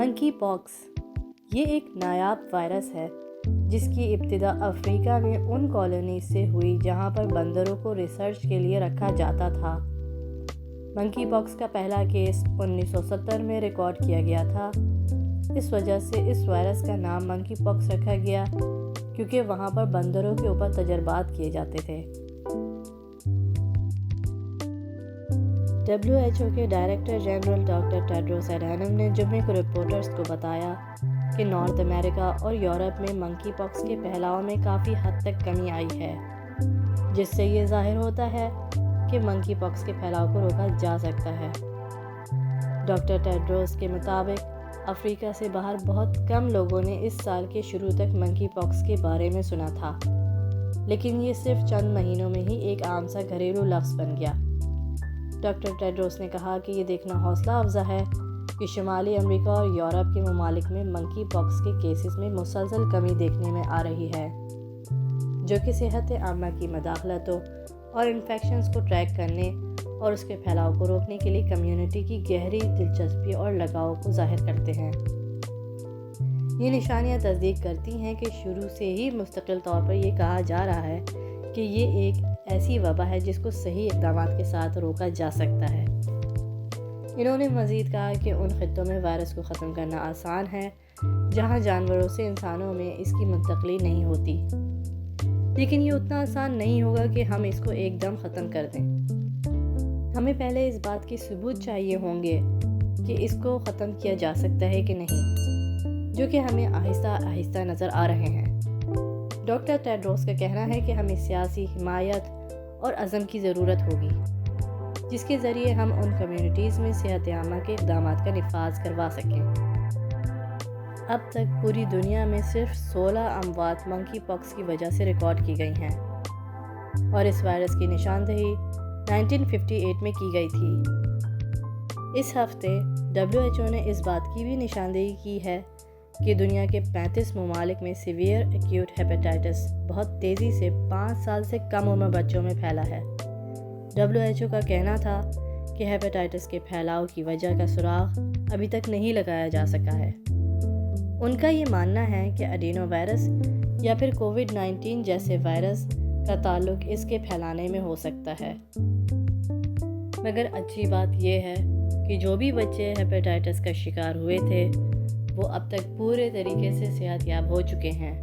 منکی پاکس یہ ایک نایاب وائرس ہے جس کی ابتدا افریقہ میں ان کالونیز سے ہوئی جہاں پر بندروں کو ریسرچ کے لیے رکھا جاتا تھا۔ منکی پاکس کا پہلا کیس 1970 میں ریکارڈ کیا گیا تھا۔ اس وجہ سے اس وائرس کا نام منکی پاکس رکھا گیا کیونکہ وہاں پر بندروں کے اوپر تجربات کیے جاتے تھے۔ WHO کے ڈائریکٹر جنرل ڈاکٹر ٹیڈروس اڈھینم نے جمعے کو رپورٹرز کو بتایا کہ نارتھ امریکہ اور یورپ میں منکی پاکس کے پھیلاؤ میں کافی حد تک کمی آئی ہے، جس سے یہ ظاہر ہوتا ہے کہ منکی پاکس کے پھیلاؤ کو روکا جا سکتا ہے۔ ڈاکٹر ٹیڈروس کے مطابق افریقہ سے باہر بہت کم لوگوں نے اس سال کے شروع تک منکی پاکس کے بارے میں سنا تھا، لیکن یہ صرف چند مہینوں میں ہی ایک عام سا گھریلو لفظ بن گیا۔ ڈاکٹر ٹیڈروس نے کہا کہ یہ دیکھنا حوصلہ افزا ہے کہ شمالی امریکہ اور یورپ کے ممالک میں منکی پاکس کے کیسز میں مسلسل کمی دیکھنے میں آ رہی ہے، جو کہ صحت عامہ کی مداخلتوں اور انفیکشنز کو ٹریک کرنے اور اس کے پھیلاؤ کو روکنے کے لیے کمیونٹی کی گہری دلچسپی اور لگاؤ کو ظاہر کرتے ہیں۔ یہ نشانیاں تصدیق کرتی ہیں کہ شروع سے ہی مستقل طور پر یہ کہا جا رہا ہے کہ یہ ایک ایسی وبا ہے جس کو صحیح اقدامات کے ساتھ روکا جا سکتا ہے۔ انہوں نے مزید کہا کہ ان خطوں میں وائرس کو ختم کرنا آسان ہے جہاں جانوروں سے انسانوں میں اس کی منتقلی نہیں ہوتی، لیکن یہ اتنا آسان نہیں ہوگا کہ ہم اس کو ایک دم ختم کر دیں۔ ہمیں پہلے اس بات کے ثبوت چاہیے ہوں گے کہ اس کو ختم کیا جا سکتا ہے کہ نہیں، جو کہ ہمیں آہستہ آہستہ نظر آ رہے ہیں۔ ڈاکٹر ٹیڈروس کا کہنا ہے کہ ہمیں سیاسی حمایت اور عزم کی ضرورت ہوگی، جس کے ذریعے ہم ان کمیونٹیز میں صحت عامہ کے اقدامات کا نفاذ کروا سکیں۔ اب تک پوری دنیا میں صرف 16 اموات منکی پاکس کی وجہ سے ریکارڈ کی گئی ہیں، اور اس وائرس کی نشاندہی 1958 میں کی گئی تھی۔ اس ہفتے WHO نے اس بات کی بھی نشاندہی کی ہے کہ دنیا کے 35 ممالک میں سیویئر ایکیوٹ ہیپیٹائٹس بہت تیزی سے 5 سال سے کم عمر بچوں میں پھیلا ہے۔ WHO کا کہنا تھا کہ ہیپیٹائٹس کے پھیلاؤ کی وجہ کا سراغ ابھی تک نہیں لگایا جا سکا ہے۔ ان کا یہ ماننا ہے کہ اڈینو وائرس یا پھر کووڈ-19 جیسے وائرس کا تعلق اس کے پھیلانے میں ہو سکتا ہے۔ مگر اچھی بات یہ ہے کہ جو بھی بچے ہیپیٹائٹس کا شکار ہوئے تھے وہ اب تک پورے طریقے سے صحت یاب ہو چکے ہیں۔